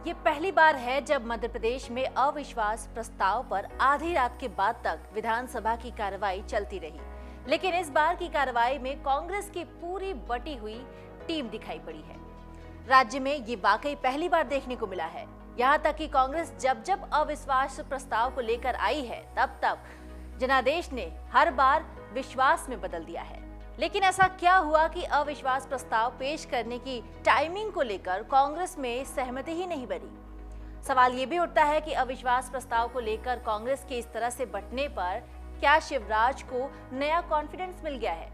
ये पहली बार है जब मध्य प्रदेश में अविश्वास प्रस्ताव पर आधी रात के बाद तक विधानसभा की कार्रवाई चलती रही। लेकिन इस बार की कार्रवाई में कांग्रेस की पूरी बटी हुई टीम दिखाई पड़ी है। राज्य में ये वाकई पहली बार देखने को मिला है। यहाँ तक कि कांग्रेस जब जब अविश्वास प्रस्ताव को लेकर आई है, तब तब जनादेश ने हर बार विश्वास में बदल दिया है। लेकिन ऐसा क्या हुआ कि अविश्वास प्रस्ताव पेश करने की टाइमिंग को लेकर कांग्रेस में सहमति ही नहीं बनी। सवाल ये भी उठता है कि अविश्वास प्रस्ताव को लेकर कांग्रेस के इस तरह से बंटने पर क्या शिवराज को नया कॉन्फिडेंस मिल गया है?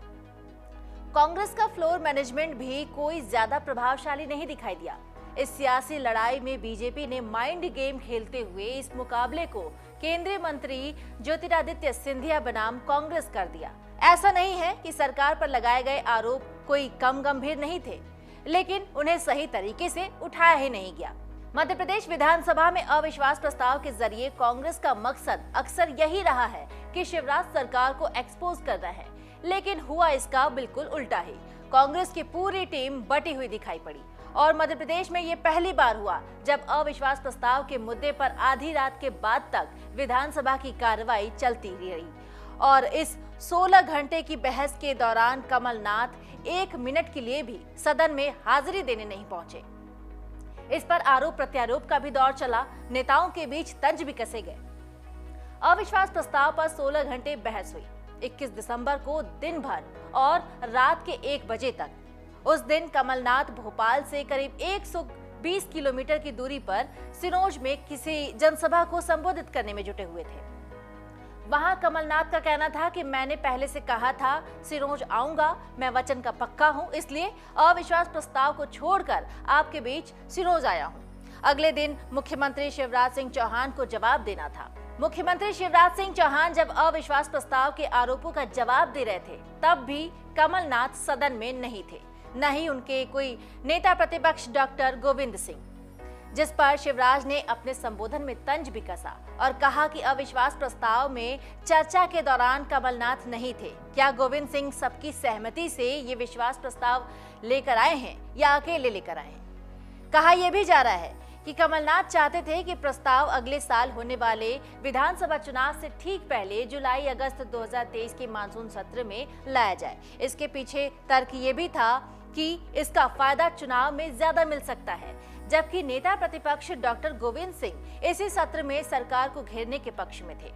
कांग्रेस का फ्लोर मैनेजमेंट भी कोई ज्यादा प्रभावशाली नहीं दिखाई दिया। इस सियासी लड़ाई में बीजेपी ने माइंड गेम खेलते हुए इस मुकाबले को केंद्रीय मंत्री ज्योतिरादित्य सिंधिया बनाम कांग्रेस कर दिया। ऐसा नहीं है कि सरकार पर लगाए गए आरोप कोई कम गंभीर नहीं थे, लेकिन उन्हें सही तरीके से उठाया ही नहीं गया। मध्य प्रदेश विधानसभा में अविश्वास प्रस्ताव के जरिए कांग्रेस का मकसद अक्सर यही रहा है कि शिवराज सरकार को एक्सपोज करना है, लेकिन हुआ इसका बिल्कुल उल्टा ही। कांग्रेस की पूरी टीम बटी हुई दिखाई पड़ी और मध्य प्रदेश में ये पहली बार हुआ जब अविश्वास प्रस्ताव के मुद्दे पर आधी रात के बाद तक विधानसभा की कार्रवाई चलती रही और इस 16 घंटे की बहस के दौरान कमलनाथ 1 मिनट के लिए भी सदन में हाजिरी देने नहीं पहुंचे। इस पर आरोप प्रत्यारोप का भी दौर चला, नेताओं के बीच तंज भी कसे गए। अविश्वास प्रस्ताव पर 16 घंटे बहस हुई, 21 दिसंबर को दिन भर और रात के 1 बजे तक। उस दिन कमलनाथ भोपाल से करीब 120 किलोमीटर की दूरी पर सिरोंज में किसी जनसभा को संबोधित करने में जुटे हुए थे। वहां कमलनाथ का कहना था कि मैंने पहले से कहा था सिरोंज आऊंगा, मैं वचन का पक्का हूं, इसलिए अविश्वास प्रस्ताव को छोड़कर आपके बीच सिरोंज आया हूं। अगले दिन मुख्यमंत्री शिवराज सिंह चौहान को जवाब देना था। मुख्यमंत्री शिवराज सिंह चौहान जब अविश्वास प्रस्ताव के आरोपों का जवाब दे रहे थे, तब भी कमलनाथ सदन में नहीं थे, न ही उनके कोई नेता प्रतिपक्ष डॉक्टर गोविंद सिंह, जिस पर शिवराज ने अपने संबोधन में तंज भी कसा और कहा कि अविश्वास प्रस्ताव में चर्चा के दौरान कमलनाथ नहीं थे। क्या गोविंद सिंह सबकी सहमति से ये विश्वास प्रस्ताव लेकर आए हैं या अकेले लेकर आए हैं? कहा यह भी जा रहा है कि कमलनाथ चाहते थे कि प्रस्ताव अगले साल होने वाले विधानसभा चुनाव से ठीक पहले जुलाई-अगस्त 2023 के मानसून सत्र में लाया जाए। इसके पीछे तर्क ये भी था कि इसका फायदा चुनाव में ज्यादा मिल सकता है, जबकि नेता प्रतिपक्ष डॉक्टर गोविंद सिंह इसी सत्र में सरकार को घेरने के पक्ष में थे।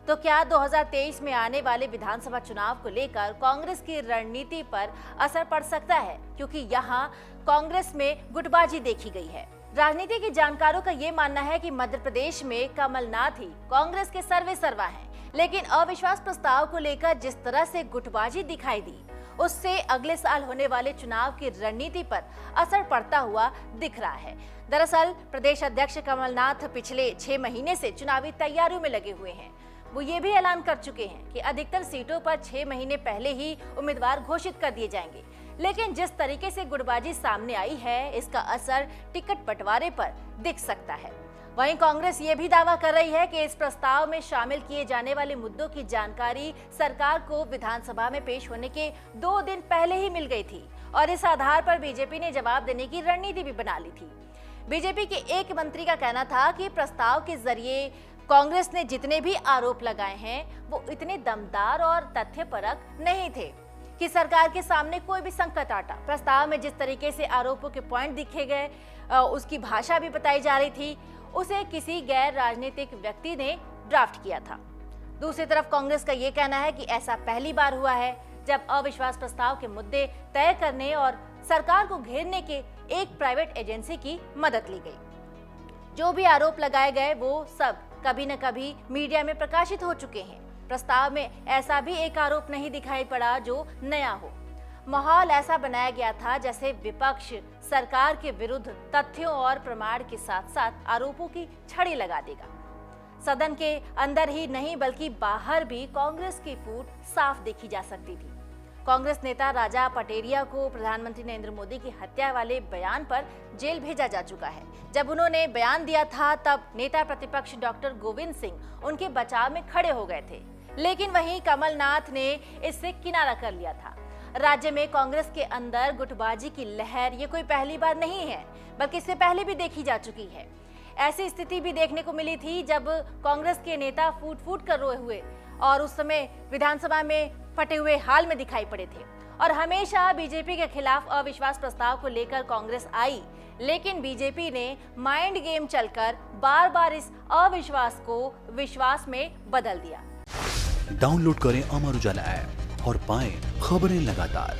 तो क्या 2023 में आने वाले विधानसभा चुनाव को लेकर कांग्रेस की रणनीति पर असर पड़ सकता है? क्योंकि यहाँ कांग्रेस में गुटबाजी देखी गई है। राजनीति के जानकारों का ये मानना है कि मध्य प्रदेश में कमलनाथ ही कांग्रेस के सर्वे सर्वा हैं, लेकिन अविश्वास प्रस्ताव को लेकर जिस तरह से गुटबाजी दिखाई दी, उससे अगले साल होने वाले चुनाव की रणनीति पर असर पड़ता हुआ दिख रहा है। दरअसल प्रदेश अध्यक्ष कमलनाथ पिछले 6 महीने से चुनावी तैयारियों में लगे हुए हैं। वो ये भी ऐलान कर चुके हैं कि अधिकतर सीटों पर 6 महीने पहले ही उम्मीदवार घोषित कर दिए जाएंगे। लेकिन जिस तरीके से गुटबाजी सामने आई है, इसका असर टिकट बंटवारे पर दिख सकता है। वहीं कांग्रेस ये भी दावा कर रही है कि इस प्रस्ताव में शामिल किए जाने वाले मुद्दों की जानकारी सरकार को विधानसभा में पेश होने के 2 दिन पहले ही मिल गई थी और इस आधार पर बीजेपी ने जवाब देने की रणनीति भी बना ली थी। बीजेपी के एक मंत्री का कहना था कि प्रस्ताव के जरिए कांग्रेस ने जितने भी आरोप लगाए हैं वो इतने दमदार और तथ्यपरक नहीं थे कि सरकार के सामने कोई भी संकट आता। प्रस्ताव में जिस तरीके से आरोपों के पॉइंट दिखे गए, उसकी भाषा भी बताई जा रही थी, उसे किसी गैर राजनीतिक व्यक्ति ने ड्राफ्ट किया था। दूसरी तरफ कांग्रेस का ये कहना है कि ऐसा पहली बार हुआ है जब अविश्वास प्रस्ताव के मुद्दे तय करने और सरकार को घेरने के एक प्राइवेट एजेंसी की मदद ली गई। जो भी आरोप लगाए गए वो सब कभी न कभी मीडिया में प्रकाशित हो चुके हैं। प्रस्ताव में ऐसा भी एक आरोप नहीं दिखाई पड़ा जो नया हो। माहौल ऐसा बनाया गया था जैसे विपक्ष सरकार के विरुद्ध तथ्यों और प्रमाण के साथ साथ आरोपों की छड़ी लगा देगा। सदन के अंदर ही नहीं बल्कि बाहर भी कांग्रेस की फूट साफ देखी जा सकती थी। कांग्रेस नेता राजा पटेरिया को प्रधानमंत्री नरेंद्र मोदी की हत्या वाले बयान पर जेल भेजा जा चुका है। जब उन्होंने बयान दिया था तब नेता प्रतिपक्ष डॉक्टर गोविंद सिंह उनके बचाव में खड़े हो गए थे, लेकिन वहीं कमलनाथ ने इससे किनारा कर लिया था। राज्य में कांग्रेस के अंदर गुटबाजी की लहर ये कोई पहली बार नहीं है, बल्कि इससे पहले भी देखी जा चुकी है। ऐसी स्थिति भी देखने को मिली थी जब कांग्रेस के नेता फूट फूट कर रोए हुए और उस समय विधानसभा में फटे हुए हाल में दिखाई पड़े थे। और हमेशा बीजेपी के खिलाफ अविश्वास प्रस्ताव को लेकर कांग्रेस आई, लेकिन बीजेपी ने माइंड गेम चलकर बार बार इस अविश्वास को विश्वास में बदल दिया। डाउनलोड करें अमर उजाला ऐप और पाएं खबरें लगातार।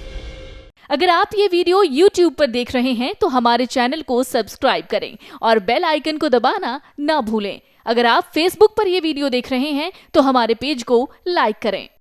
अगर आप ये वीडियो YouTube पर देख रहे हैं तो हमारे चैनल को सब्सक्राइब करें और बेल आइकन को दबाना ना भूलें। अगर आप Facebook पर ये वीडियो देख रहे हैं तो हमारे पेज को लाइक करें।